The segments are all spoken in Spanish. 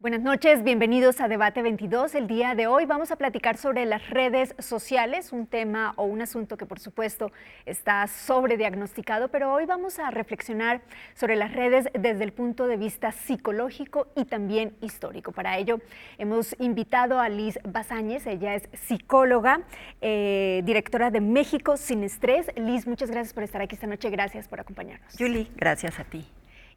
Buenas noches, bienvenidos a Debate 22. El día de hoy vamos a platicar sobre las redes sociales, un tema o un asunto que por supuesto está sobrediagnosticado, pero hoy vamos a reflexionar sobre las redes desde el punto de vista psicológico y también histórico. Para ello hemos invitado a Liz Bazáñez, ella es psicóloga, directora de México Sin Estrés. Liz, muchas gracias por estar aquí esta noche, gracias por acompañarnos. Julie, gracias a ti.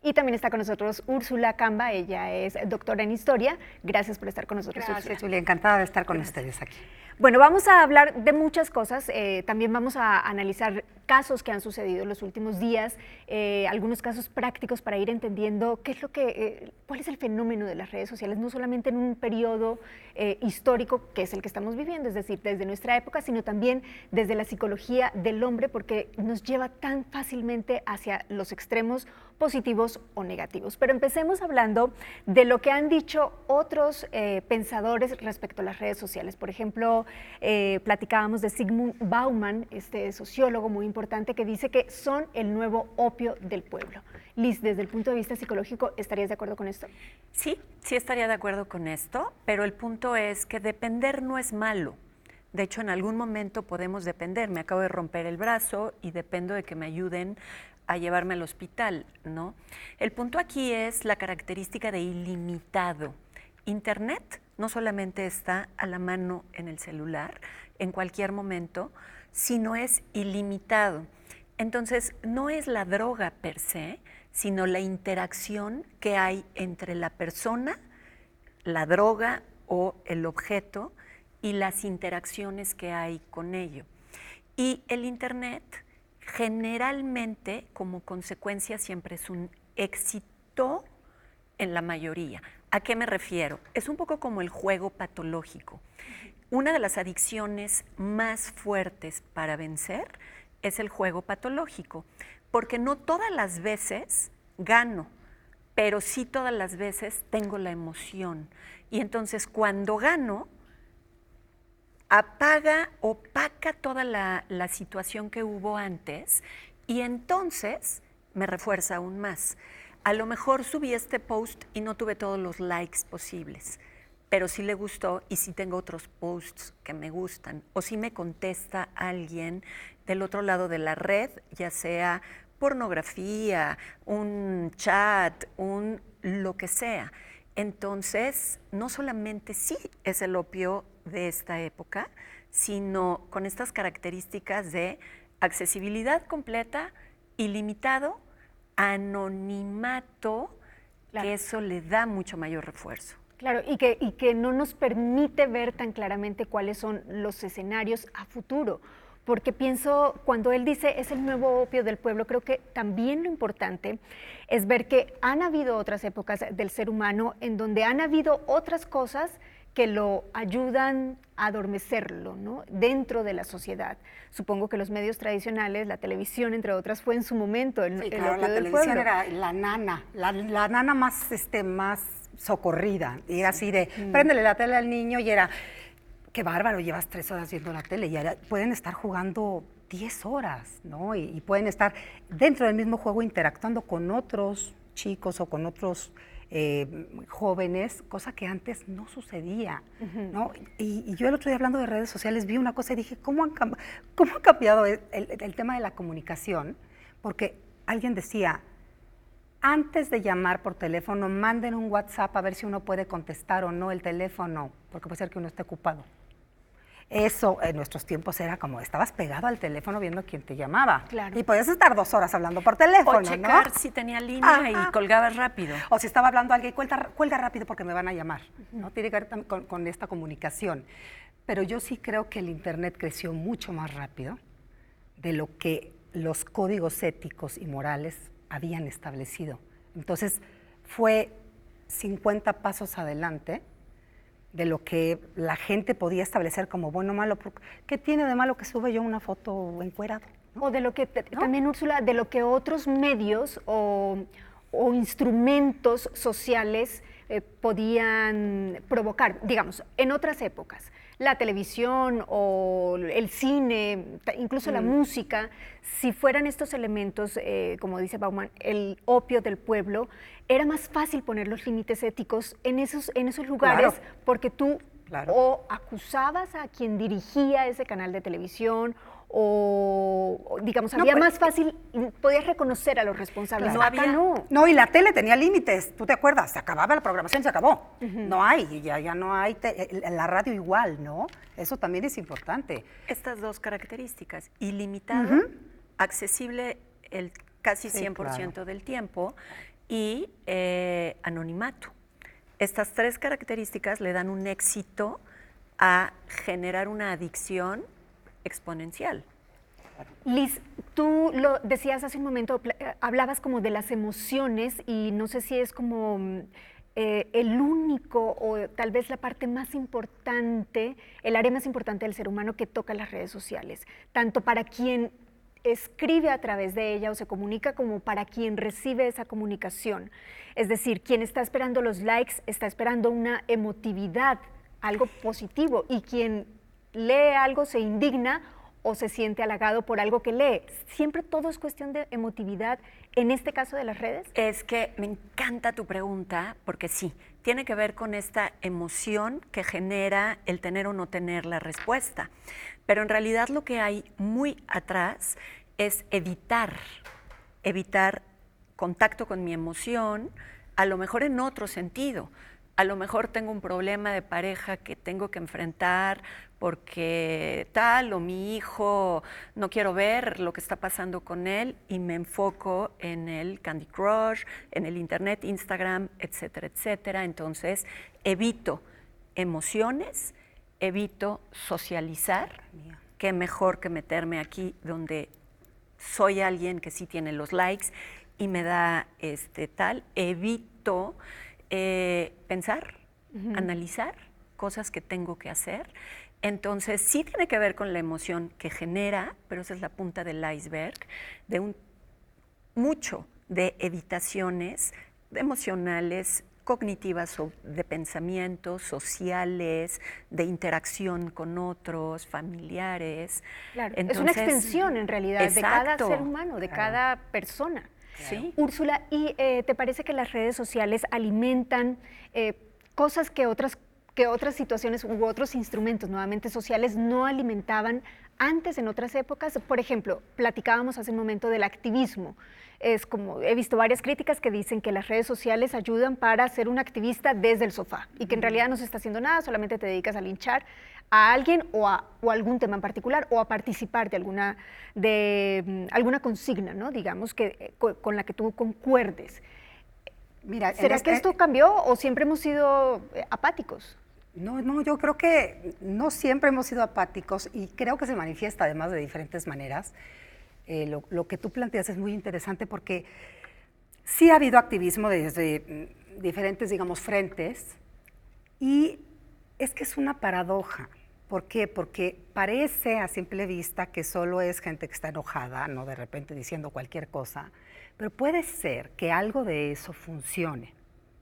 Y también está con nosotros Úrsula Camba, ella es doctora en historia. Gracias por estar con nosotros, Gracias, Úrsula. Julia, encantada de estar con ustedes aquí. Bueno, vamos a hablar de muchas cosas, también vamos a analizar casos que han sucedido en los últimos días, algunos casos prácticos para ir entendiendo qué es cuál es el fenómeno de las redes sociales, no solamente en un periodo histórico que es el que estamos viviendo, es decir, desde nuestra época, sino también desde la psicología del hombre, porque nos lleva tan fácilmente hacia los extremos positivos o negativos. Pero empecemos hablando de lo que han dicho otros pensadores respecto a las redes sociales. Por ejemplo, platicábamos de Zygmunt Bauman, este sociólogo muy importante, que dice que son el nuevo opio del pueblo. Liz, desde el punto de vista psicológico, ¿estarías de acuerdo con esto? Sí estaría de acuerdo con esto, pero el punto es que depender no es malo. De hecho, en algún momento podemos depender. Me acabo de romper el brazo y dependo de que me ayuden a llevarme al hospital, ¿no? El punto aquí es la característica de ilimitado. Internet no solamente está a la mano en el celular, en cualquier momento, sino es ilimitado. Entonces, no es la droga per se, sino la interacción que hay entre la persona, la droga o el objeto y las interacciones que hay con ello. Y el Internet generalmente, como consecuencia, siempre es un éxito en la mayoría. ¿A qué me refiero? Es un poco como el juego patológico. Una de las adicciones más fuertes para vencer es el juego patológico, porque no todas las veces gano, pero sí todas las veces tengo la emoción. Y entonces cuando gano, opaca toda la situación que hubo antes y entonces me refuerza aún más. A lo mejor subí este post y no tuve todos los likes posibles, pero sí le gustó y sí tengo otros posts que me gustan, o sí me contesta alguien del otro lado de la red, ya sea pornografía, un chat, lo que sea. Entonces, no solamente sí es el opio de esta época, sino con estas características de accesibilidad completa, ilimitado, anonimato, claro, que eso le da mucho mayor refuerzo. Claro, y que no nos permite ver tan claramente cuáles son los escenarios a futuro, porque pienso, cuando él dice es el nuevo opio del pueblo, creo que también lo importante es ver que han habido otras épocas del ser humano en donde han habido otras cosas que lo ayudan a adormecerlo, ¿no?, dentro de la sociedad. Supongo que los medios tradicionales, la televisión, entre otras, fue en su momento el opio la del televisión pueblo. era la nana más, más socorrida. Y era así de, préndele la tele al niño y era, qué bárbaro, llevas 3 horas viendo la tele. Y ahora pueden estar jugando 10 horas, ¿no? Y pueden estar dentro del mismo juego interactuando con otros chicos o con otros jóvenes, cosa que antes no sucedía, ¿no? Y yo el otro día, hablando de redes sociales, vi una cosa y dije, ¿cómo ha cambiado el tema de la comunicación? Porque alguien decía, antes de llamar por teléfono, manden un WhatsApp a ver si uno puede contestar o no el teléfono, porque puede ser que uno esté ocupado. Eso en nuestros tiempos era como, estabas pegado al teléfono viendo quién te llamaba. Claro. Y podías estar 2 horas hablando por teléfono, o checar, ¿no? si tenía línea y colgabas rápido. O si estaba hablando alguien, cuelga rápido porque me van a llamar, ¿no? Tiene que ver con esta comunicación. Pero yo sí creo que el Internet creció mucho más rápido de lo que los códigos éticos y morales habían establecido. Entonces, fue 50 pasos adelante de lo que la gente podía establecer como bueno o malo. ¿Qué tiene de malo que sube yo una foto encuerado? ¿No? O de lo que, también, Úrsula, de lo que otros medios o instrumentos sociales podían provocar, digamos, en otras épocas. La televisión o el cine, incluso la música, si fueran estos elementos, como dice Bauman, el opio del pueblo, era más fácil poner los límites éticos en esos lugares, Claro. porque tú Claro. o acusabas a quien dirigía ese canal de televisión o, digamos, No, había pues, más fácil, podías reconocer a los responsables. Claro. Acá no. No, y la tele tenía límites, ¿tú te acuerdas? Se acababa la programación, se acabó. No hay, ya no hay, la radio igual, ¿no? Eso también es importante. Estas dos características, ilimitado, accesible el casi Sí, 100% claro. del tiempo y anonimato. Estas tres características le dan un éxito a generar una adicción exponencial. Liz, tú lo decías hace un momento, hablabas como de las emociones y no sé si es como el único o tal vez la parte más importante, el área más importante del ser humano que toca las redes sociales, tanto para quien escribe a través de ella o se comunica como para quien recibe esa comunicación. Es decir, quien está esperando los likes está esperando una emotividad, algo positivo, y quien lee algo se indigna o se siente halagado por algo que lee. Siempre todo es cuestión de emotividad, en este caso de las redes. Es que me encanta tu pregunta, porque sí, tiene que ver con esta emoción que genera el tener o no tener la respuesta. Pero en realidad lo que hay muy atrás es evitar contacto con mi emoción, a lo mejor en otro sentido. A lo mejor tengo un problema de pareja que tengo que enfrentar porque tal o mi hijo no quiero ver lo que está pasando con él y me enfoco en el Candy Crush, en el Internet, Instagram, etcétera, etcétera. Entonces evito emociones, evito socializar. Qué mejor que meterme aquí donde soy alguien que sí tiene los likes y me da tal. Evito pensar, analizar cosas que tengo que hacer. Entonces, sí tiene que ver con la emoción que genera, pero esa es la punta del iceberg, de mucho de evitaciones emocionales, cognitivas, de pensamientos, sociales, de interacción con otros, familiares. Claro, Entonces, es una extensión en realidad de cada exacto. ser humano, de cada persona. Sí. Úrsula, ¿y te parece que las redes sociales alimentan cosas que otras situaciones u otros instrumentos, nuevamente sociales, no alimentaban antes en otras épocas? Por ejemplo, platicábamos hace un momento del activismo. Es como, he visto varias críticas que dicen que las redes sociales ayudan para ser un activista desde el sofá y que en realidad no se está haciendo nada, solamente te dedicas a linchar a alguien o a algún tema en particular o a participar de alguna consigna, ¿no? Digamos, que con la que tú concuerdes. Mira, ¿Será que esto cambió o siempre hemos sido apáticos? No, yo creo que no siempre hemos sido apáticos y creo que se manifiesta además de diferentes maneras. Lo que tú planteas es muy interesante porque sí ha habido activismo desde diferentes, digamos, frentes y es que es una paradoja. ¿Por qué? Porque parece a simple vista que solo es gente que está enojada, no de repente diciendo cualquier cosa, pero puede ser que algo de eso funcione,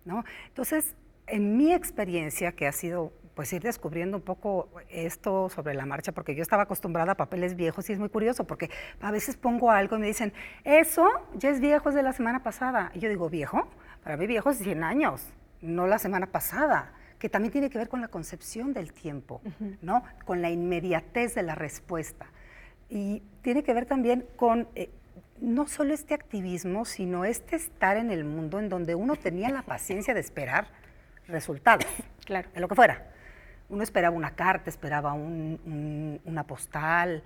¿no? Entonces, en mi experiencia, que ha sido pues ir descubriendo un poco esto sobre la marcha, porque yo estaba acostumbrada a papeles viejos y es muy curioso, porque a veces pongo algo y me dicen, eso ya es viejo, es de la semana pasada. Y yo digo, ¿viejo? Para mí viejo es 100 años, no la semana pasada, que también tiene que ver con la concepción del tiempo, ¿no? Con la inmediatez de la respuesta. Y tiene que ver también con no solo este activismo, sino este estar en el mundo en donde uno tenía la paciencia de esperar resultados, Claro. de lo que fuera. Uno esperaba una carta, esperaba una postal,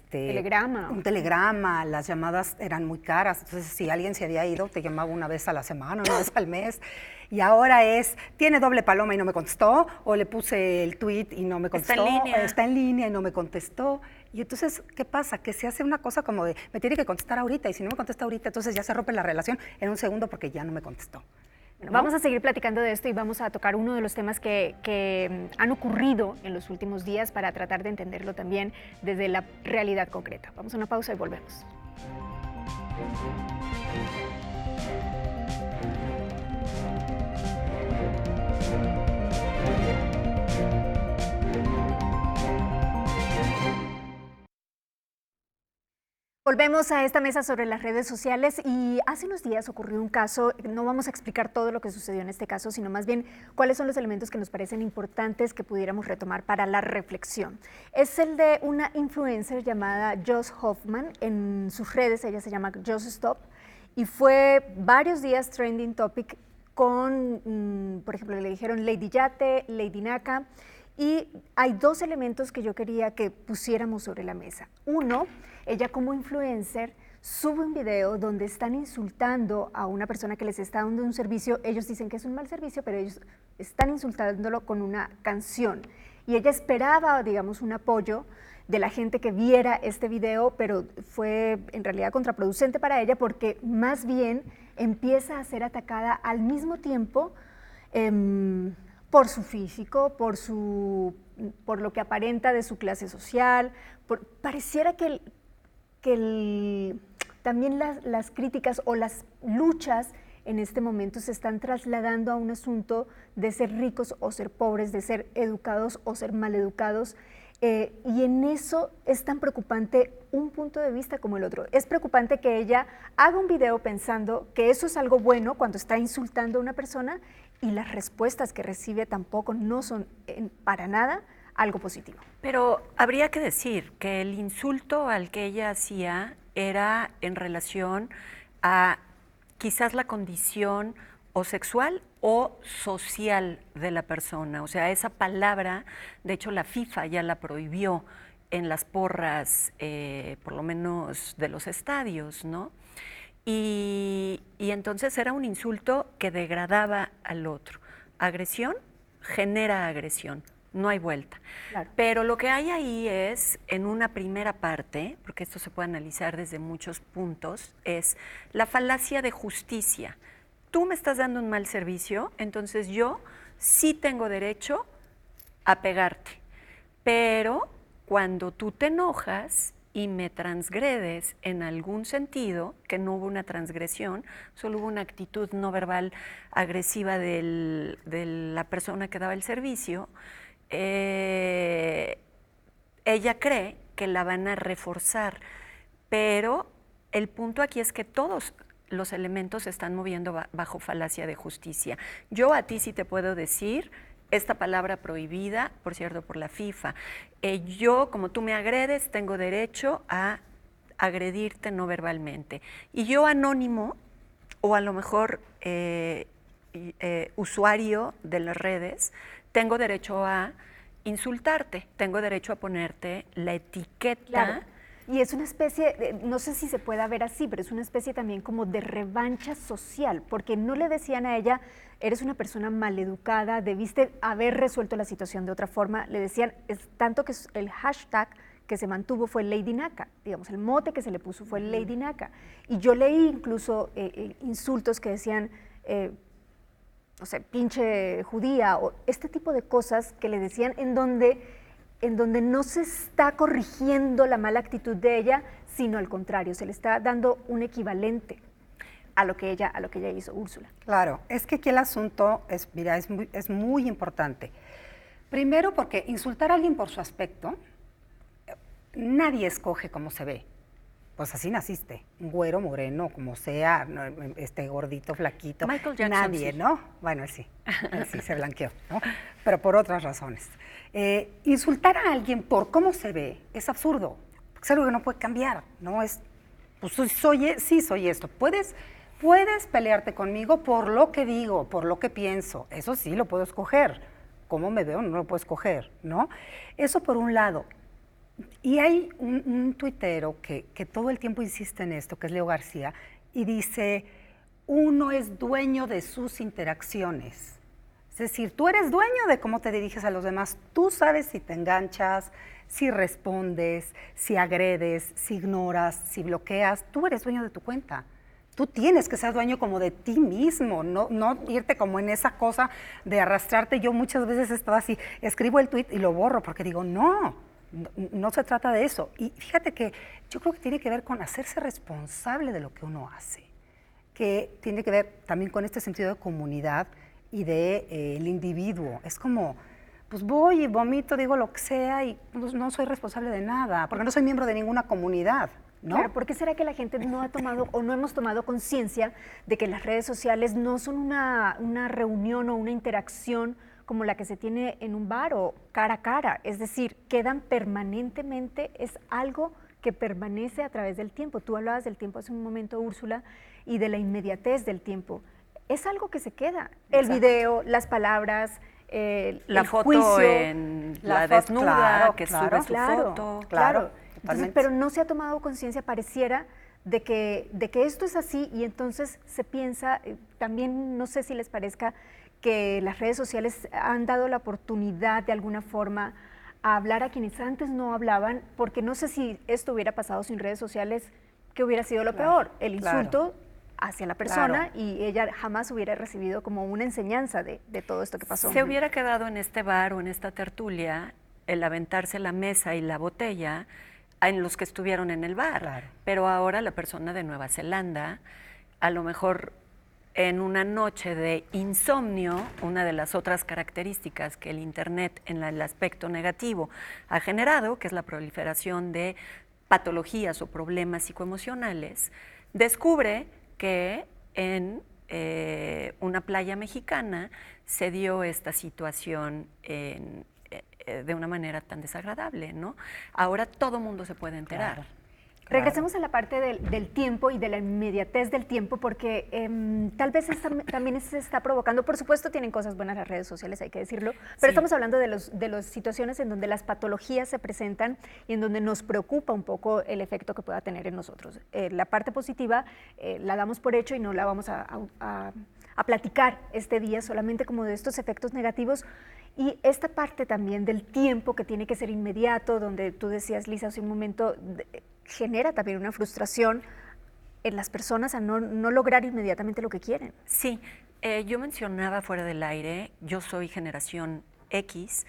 Telegrama. un telegrama, las llamadas eran muy caras, entonces si alguien se había ido te llamaba una vez a la semana, una vez al mes, y ahora tiene doble paloma y no me contestó, o le puse el tweet y no me contestó, está en línea y no me contestó, y entonces, ¿qué pasa? Que se hace una cosa como de, me tiene que contestar ahorita, y si no me contesta ahorita, entonces ya se rompe la relación en un segundo porque ya no me contestó. Bueno, vamos a seguir platicando de esto y vamos a tocar uno de los temas que han ocurrido en los últimos días para tratar de entenderlo también desde la realidad concreta. Vamos a una pausa y volvemos. Volvemos a esta mesa sobre las redes sociales y hace unos días ocurrió un caso, no vamos a explicar todo lo que sucedió en este caso, sino más bien cuáles son los elementos que nos parecen importantes que pudiéramos retomar para la reflexión. Es el de una influencer llamada Joss Hoffman, en sus redes ella se llama Joss Stop y fue varios días trending topic con, por ejemplo, le dijeron Lady Yate, Lady Naka. Y hay dos elementos que yo quería que pusiéramos sobre la mesa. Uno, ella como influencer sube un video donde están insultando a una persona que les está dando un servicio. Ellos dicen que es un mal servicio, pero ellos están insultándolo con una canción. Y ella esperaba, digamos, un apoyo de la gente que viera este video, pero fue en realidad contraproducente para ella porque más bien empieza a ser atacada al mismo tiempo por su físico, por lo que aparenta de su clase social. Pareciera que también las críticas o las luchas en este momento se están trasladando a un asunto de ser ricos o ser pobres, de ser educados o ser maleducados. Y en eso es tan preocupante un punto de vista como el otro. Es preocupante que ella haga un video pensando que eso es algo bueno cuando está insultando a una persona y las respuestas que recibe tampoco no son para nada algo positivo. Pero habría que decir que el insulto al que ella hacía era en relación a quizás la condición o sexual o social de la persona. O sea, esa palabra, de hecho la FIFA ya la prohibió en las porras, por lo menos de los estadios, ¿no? Y entonces era un insulto que degradaba al otro. Agresión genera agresión, no hay vuelta. Claro. Pero lo que hay ahí es, en una primera parte, porque esto se puede analizar desde muchos puntos, es la falacia de justicia. Tú me estás dando un mal servicio, entonces yo sí tengo derecho a pegarte. Pero cuando tú te enojas y me transgredes en algún sentido, que no hubo una transgresión, solo hubo una actitud no verbal agresiva de la persona que daba el servicio, ella cree que la van a reforzar, pero el punto aquí es que todos los elementos se están moviendo bajo falacia de justicia. Yo a ti sí te puedo decir esta palabra prohibida, por cierto, por la FIFA. Yo, como tú me agredes, tengo derecho a agredirte no verbalmente. Y yo anónimo, o a lo mejor usuario de las redes, tengo derecho a insultarte, tengo derecho a ponerte la etiqueta. Claro. Y es una especie, no sé si se pueda ver así, pero es una especie también como de revancha social, porque no le decían a ella, eres una persona maleducada, debiste haber resuelto la situación de otra forma, le decían, tanto que el hashtag que se mantuvo fue Lady Naka, digamos, el mote que se le puso fue Lady Naka. Y yo leí incluso insultos que decían, no sé, pinche judía, o este tipo de cosas que le decían en donde no se está corrigiendo la mala actitud de ella, sino al contrario, se le está dando un equivalente a lo que ella hizo, Úrsula. Claro, es que aquí el asunto es, mira, es muy importante. Primero porque insultar a alguien por su aspecto, nadie escoge cómo se ve. Pues así naciste, güero, moreno, como sea, gordito, flaquito. Michael Jackson, nadie, sí. ¿no? Bueno, él sí se blanqueó, ¿no? Pero por otras razones. Insultar a alguien por cómo se ve es absurdo, es algo que no puede cambiar, ¿no? Es, pues sí soy esto. Puedes pelearte conmigo por lo que digo, por lo que pienso, eso sí lo puedo escoger. Cómo me veo no lo puedo escoger, ¿no? Eso por un lado. Y hay un tuitero que todo el tiempo insiste en esto, que es Leo García, y dice, uno es dueño de sus interacciones. Es decir, tú eres dueño de cómo te diriges a los demás. Tú sabes si te enganchas, si respondes, si agredes, si ignoras, si bloqueas. Tú eres dueño de tu cuenta. Tú tienes que ser dueño como de ti mismo, no irte como en esa cosa de arrastrarte. Yo muchas veces he estado así, escribo el tuit y lo borro porque digo, no se trata de eso. Y fíjate que yo creo que tiene que ver con hacerse responsable de lo que uno hace, que tiene que ver también con este sentido de comunidad y de el individuo. Es como, pues voy y vomito, digo lo que sea y pues, no soy responsable de nada, porque no soy miembro de ninguna comunidad, ¿no? Claro, ¿por qué será que la gente no ha tomado o no hemos tomado conciencia de que las redes sociales no son una reunión o una interacción como la que se tiene en un bar o cara a cara? Es decir, quedan permanentemente, es algo que permanece a través del tiempo. Tú hablabas del tiempo hace un momento, Úrsula, y de la inmediatez del tiempo. Es algo que se queda. El video, las palabras, la el foto juicio, en la desnuda, claro, que claro, sube su claro, foto. Claro, Entonces, totalmente. pero no se ha tomado conciencia, pareciera, de que esto es así y entonces se piensa, también no sé si les parezca que las redes sociales han dado la oportunidad de alguna forma a hablar a quienes antes no hablaban, porque no sé si esto hubiera pasado sin redes sociales, ¿qué hubiera sido lo peor? El insulto hacia la persona y ella jamás hubiera recibido como una enseñanza de todo esto que pasó. Se hubiera quedado en este bar o en esta tertulia el aventarse la mesa y la botella en los que estuvieron en el bar. Claro. Pero ahora la persona de Nueva Zelanda, a lo mejor en una noche de insomnio, una de las otras características que el Internet en el aspecto negativo ha generado, que es la proliferación de patologías o problemas psicoemocionales, descubre que en una playa mexicana se dio esta situación de una manera tan desagradable, ¿no? Ahora todo mundo se puede enterar. Claro. Regresemos a la parte del tiempo y de la inmediatez del tiempo, porque tal vez también se está provocando, por supuesto tienen cosas buenas las redes sociales, hay que decirlo, pero estamos hablando de las situaciones en donde las patologías se presentan y en donde nos preocupa un poco el efecto que pueda tener en nosotros. La parte positiva la damos por hecho y no la vamos a platicar este día solamente como de estos efectos negativos. Y esta parte también del tiempo que tiene que ser inmediato, donde tú decías, Lisa, hace un momento, genera también una frustración en las personas a no lograr inmediatamente lo que quieren. Sí, yo mencionaba fuera del aire, yo soy generación X,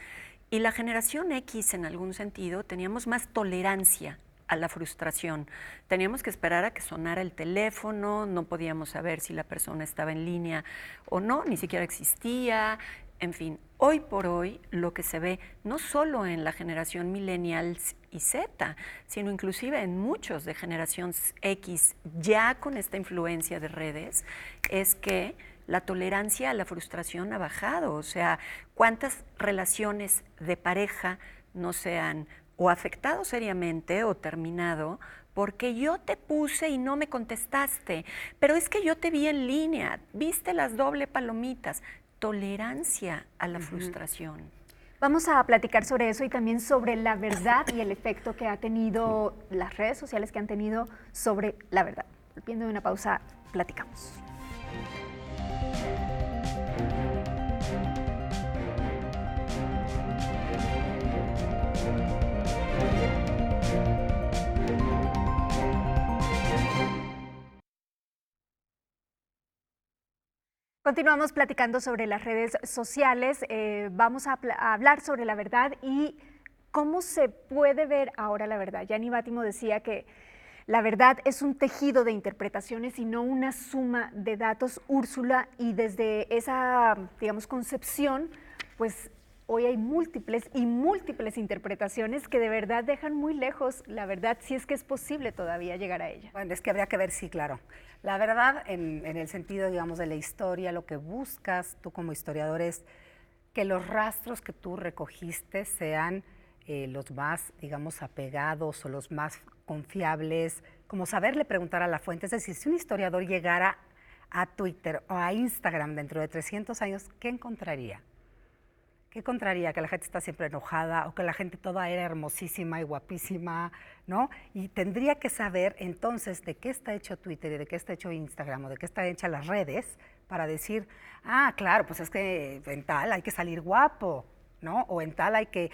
y la generación X en algún sentido teníamos más tolerancia a la frustración. Teníamos que esperar a que sonara el teléfono, no podíamos saber si la persona estaba en línea o no, ni siquiera existía. En fin, hoy por hoy lo que se ve no solo en la generación millennials y Z, sino inclusive en muchos de generación X, ya con esta influencia de redes, es que la tolerancia a la frustración ha bajado. O sea, ¿cuántas relaciones de pareja no se han o afectado seriamente o terminado porque yo te puse y no me contestaste? Pero es que yo te vi en línea, viste las doble palomitas. Tolerancia a la frustración. Vamos a platicar sobre eso y también sobre la verdad y el efecto que ha tenido las redes sociales que han tenido sobre la verdad. Viendo una pausa, platicamos. Continuamos platicando sobre las redes sociales, vamos a hablar sobre la verdad y cómo se puede ver ahora la verdad. Gianni Bátimo decía que la verdad es un tejido de interpretaciones y no una suma de datos, Úrsula, y desde esa, digamos, concepción, pues hoy hay múltiples y múltiples interpretaciones que de verdad dejan muy lejos la verdad, si es que es posible todavía llegar a ella. Bueno, es que habría que ver, sí, claro. La verdad, en el sentido, digamos, de la historia, lo que buscas tú como historiador es que los rastros que tú recogiste sean los más, digamos, apegados o los más confiables, como saberle preguntar a la fuente. Es decir, si un historiador llegara a Twitter o a Instagram dentro de 300 años, ¿qué encontraría? ¿Qué encontraría? Que la gente está siempre enojada o que la gente toda era hermosísima y guapísima, ¿no? Y tendría que saber entonces de qué está hecho Twitter y de qué está hecho Instagram o de qué están hechas las redes para decir, ah, claro, pues es que en tal hay que salir guapo, ¿no? O en tal hay que...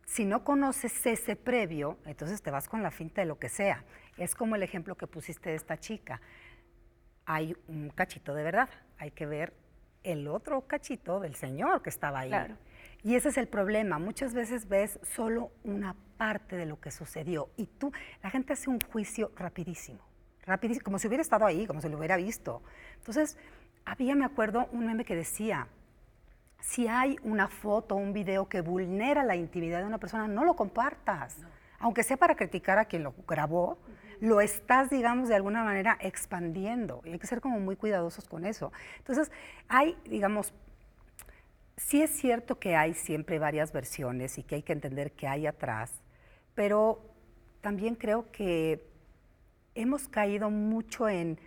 Si no conoces ese previo, entonces te vas con la finta de lo que sea. Es como el ejemplo que pusiste de esta chica. Hay un cachito de verdad, hay que ver el otro cachito del señor que estaba ahí. Claro. Y ese es el problema, muchas veces ves solo una parte de lo que sucedió y la gente hace un juicio rapidísimo, como si hubiera estado ahí, como si lo hubiera visto. Entonces, me acuerdo, un meme que decía, si hay una foto o un video que vulnera la intimidad de una persona, no lo compartas, aunque sea para criticar a quien lo grabó, lo estás, digamos, de alguna manera expandiendo. Y hay que ser como muy cuidadosos con eso. Entonces, hay, digamos, sí es cierto que hay siempre varias versiones y que hay que entender qué hay atrás, pero también creo que hemos caído mucho en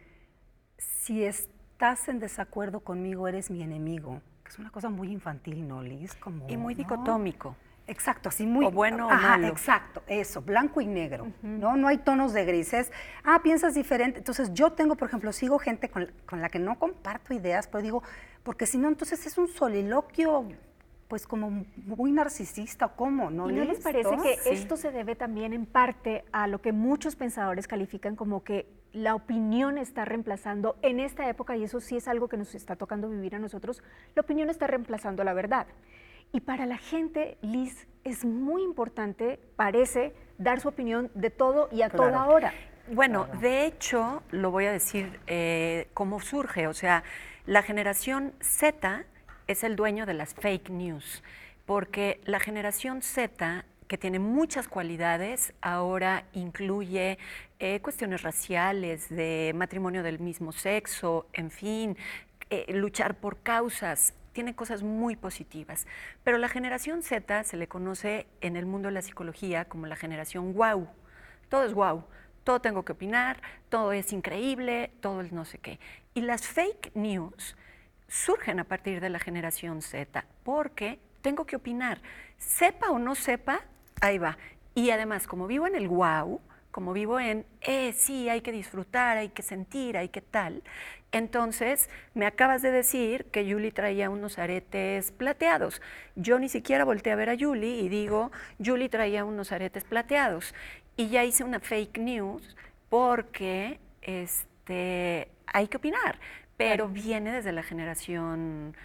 si estás en desacuerdo conmigo, eres mi enemigo, que es una cosa muy infantil, ¿no, Liz? Como, Y muy ¿no? dicotómico. Exacto, así muy... O bueno o Ajá, malo. exacto, eso, blanco y negro, ¿no? No hay tonos de grises. Ah, piensas diferente. Entonces, yo tengo, por ejemplo, sigo gente con la que no comparto ideas, pero digo, porque si no, entonces es un soliloquio, pues como muy narcisista, ¿o cómo? ¿No, ¿Y no les Liz? parece ¿No? que Sí. esto se debe también en parte a lo que muchos pensadores califican como que la opinión está reemplazando en esta época, y eso sí es algo que nos está tocando vivir a nosotros, la opinión está reemplazando la verdad? Y para la gente, Liz, es muy importante, parece, dar su opinión de todo y a toda Claro. hora. Bueno, Claro. de hecho, lo voy a decir cómo surge. O sea, la generación Z es el dueño de las fake news, porque la generación Z, que tiene muchas cualidades, ahora incluye cuestiones raciales, de matrimonio del mismo sexo, en fin, luchar por causas. Tiene cosas muy positivas, pero la generación Z se le conoce en el mundo de la psicología como la generación wow. Todo es wow, todo tengo que opinar, todo es increíble, todo es no sé qué. Y las fake news surgen a partir de la generación Z, porque tengo que opinar, sepa o no sepa, ahí va. Y además, como vivo en el wow, como vivo en, sí, hay que disfrutar, hay que sentir, hay que tal. Entonces, me acabas de decir que Yuli traía unos aretes plateados. Yo ni siquiera volteé a ver a Yuli y digo, Yuli traía unos aretes plateados. Y ya hice una fake news porque hay que opinar, pero viene desde la generación,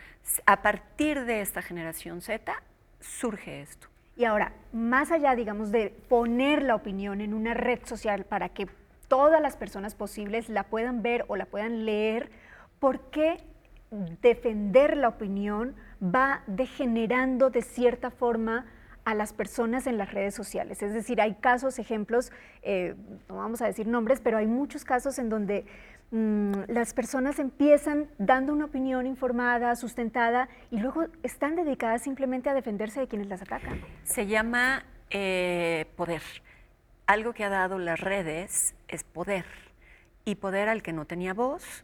a partir de esta generación Z, surge esto. Y ahora, más allá, digamos, de poner la opinión en una red social para que todas las personas posibles la puedan ver o la puedan leer, ¿por qué defender la opinión va degenerando de cierta forma a las personas en las redes sociales? Es decir, hay casos, ejemplos, no vamos a decir nombres, pero hay muchos casos en donde las personas empiezan dando una opinión informada, sustentada, y luego están dedicadas simplemente a defenderse de quienes las atacan. Se llama poder. Algo que ha dado las redes es poder. Y poder al que no tenía voz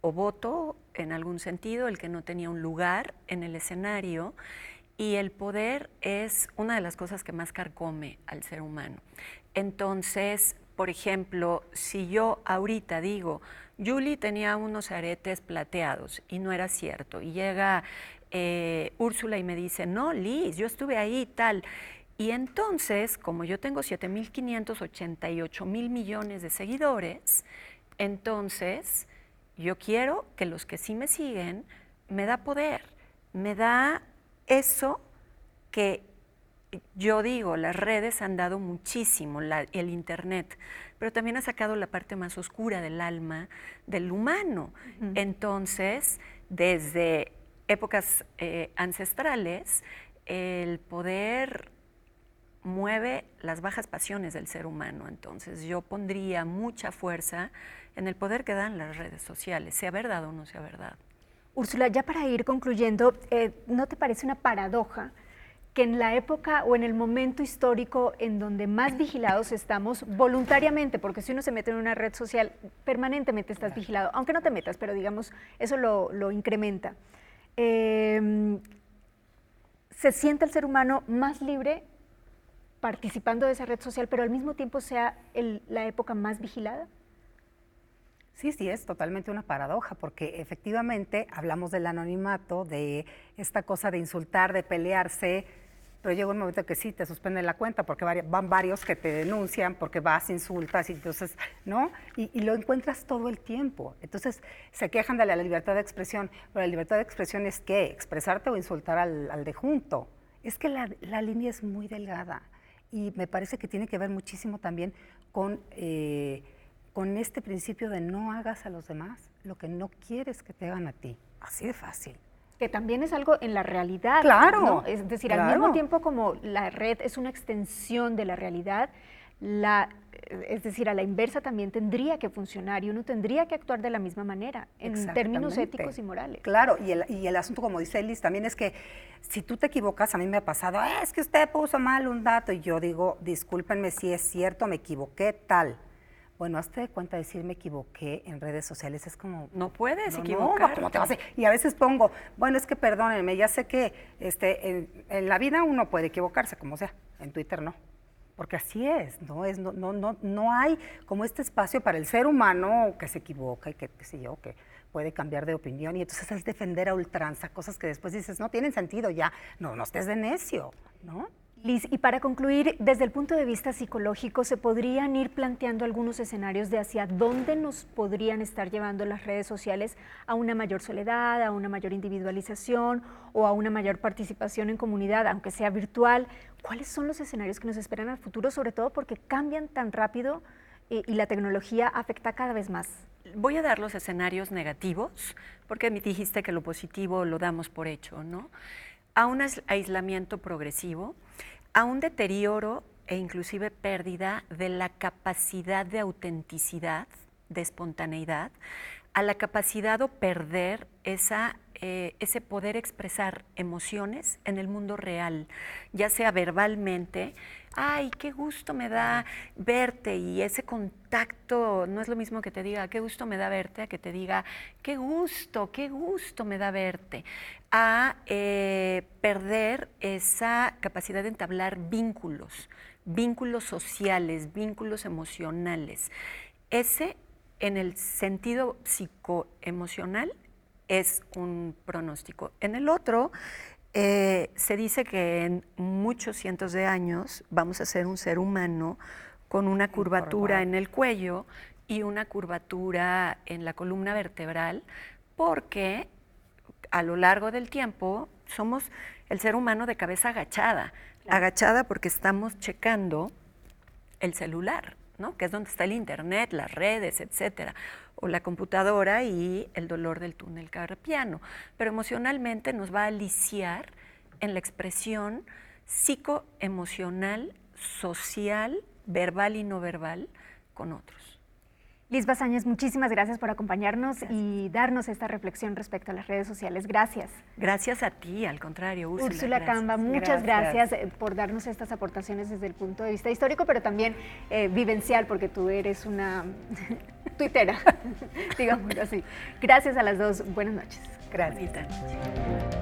o voto en algún sentido, el que no tenía un lugar en el escenario. Y el poder es una de las cosas que más carcome al ser humano. Entonces, por ejemplo, si yo ahorita digo, Yuli tenía unos aretes plateados y no era cierto, y llega Úrsula y me dice, no, Liz, yo estuve ahí y tal. Y entonces, como yo tengo 7.588.000 millones de seguidores, entonces yo quiero que los que sí me siguen me da poder, me da eso que yo digo, las redes han dado muchísimo, el internet, pero también ha sacado la parte más oscura del alma del humano. Entonces, desde épocas ancestrales, el poder mueve las bajas pasiones del ser humano. Entonces, yo pondría mucha fuerza en el poder que dan las redes sociales, sea verdad o no sea verdad. Úrsula, ya para ir concluyendo, ¿no te parece una paradoja que en la época o en el momento histórico en donde más vigilados estamos voluntariamente, porque si uno se mete en una red social, permanentemente estás vigilado, aunque no te metas, pero digamos, eso lo incrementa, se siente el ser humano más libre participando de esa red social, pero al mismo tiempo sea la época más vigilada? Sí, sí, es totalmente una paradoja, porque efectivamente hablamos del anonimato, de esta cosa de insultar, de pelearse, pero llega un momento que sí, te suspenden la cuenta, porque van varios que te denuncian, porque vas, insultas, y entonces, ¿no? Y lo encuentras todo el tiempo. Entonces, se quejan de la libertad de expresión, pero la libertad de expresión es ¿qué? Expresarte o insultar al de junto. Es que la línea es muy delgada, y me parece que tiene que ver muchísimo también con este principio de no hagas a los demás lo que no quieres que te hagan a ti. Así de fácil. Que también es algo en la realidad. Claro. ¿No? Es decir, claro. al mismo tiempo como la red es una extensión de la realidad, la Es decir, a la inversa también tendría que funcionar y uno tendría que actuar de la misma manera, en términos éticos y morales. Claro, y el asunto, como dice Liz, también es que si tú te equivocas, a mí me ha pasado, es que usted puso mal un dato, y yo digo, discúlpenme si es cierto, me equivoqué, tal. Bueno, hazte de cuenta, decir me equivoqué en redes sociales es como... No puedes equivocarte. No, ¿cómo te vas a...? Y a veces pongo, bueno, es que perdónenme, ya sé que en la vida uno puede equivocarse, como sea, en Twitter no. Porque así es, no hay como este espacio para el ser humano que se equivoca y que, qué sé yo, que puede cambiar de opinión, y entonces es defender a ultranza cosas que después dices, no tienen sentido ya, no estés de necio, ¿no? Liz, y para concluir, desde el punto de vista psicológico, ¿se podrían ir planteando algunos escenarios de hacia dónde nos podrían estar llevando las redes sociales a una mayor soledad, a una mayor individualización o a una mayor participación en comunidad, aunque sea virtual? ¿Cuáles son los escenarios que nos esperan al futuro, sobre todo porque cambian tan rápido y la tecnología afecta cada vez más? Voy a dar los escenarios negativos, porque me dijiste que lo positivo lo damos por hecho, ¿no? A un aislamiento progresivo, a un deterioro e inclusive pérdida de la capacidad de autenticidad, de espontaneidad, a la capacidad o perder ese poder expresar emociones en el mundo real, ya sea verbalmente, ay, qué gusto me da verte, y ese contacto no es lo mismo que te diga, qué gusto me da verte, a que te diga, qué gusto me da verte, a perder esa capacidad de entablar vínculos sociales, vínculos emocionales. Ese, en el sentido psicoemocional, es un pronóstico. En el otro, se dice que en muchos cientos de años vamos a ser un ser humano con una curvatura en el cuello y una curvatura en la columna vertebral, porque a lo largo del tiempo somos el ser humano de cabeza agachada, agachada porque estamos checando el celular, ¿no? Que es donde está el internet, las redes, etcétera, o la computadora y el dolor del túnel carpiano. Pero emocionalmente nos va a aliciar en la expresión psicoemocional, social, verbal y no verbal con otros. Liz Bazáñez, muchísimas gracias por acompañarnos y darnos esta reflexión respecto a las redes sociales. Gracias. Gracias a ti, al contrario, Úrsula. Úrsula Camba, muchas gracias por darnos estas aportaciones desde el punto de vista histórico, pero también vivencial, porque tú eres una tuitera, digámoslo así. Gracias a las dos. Buenas noches. Gracias. Bonita noche.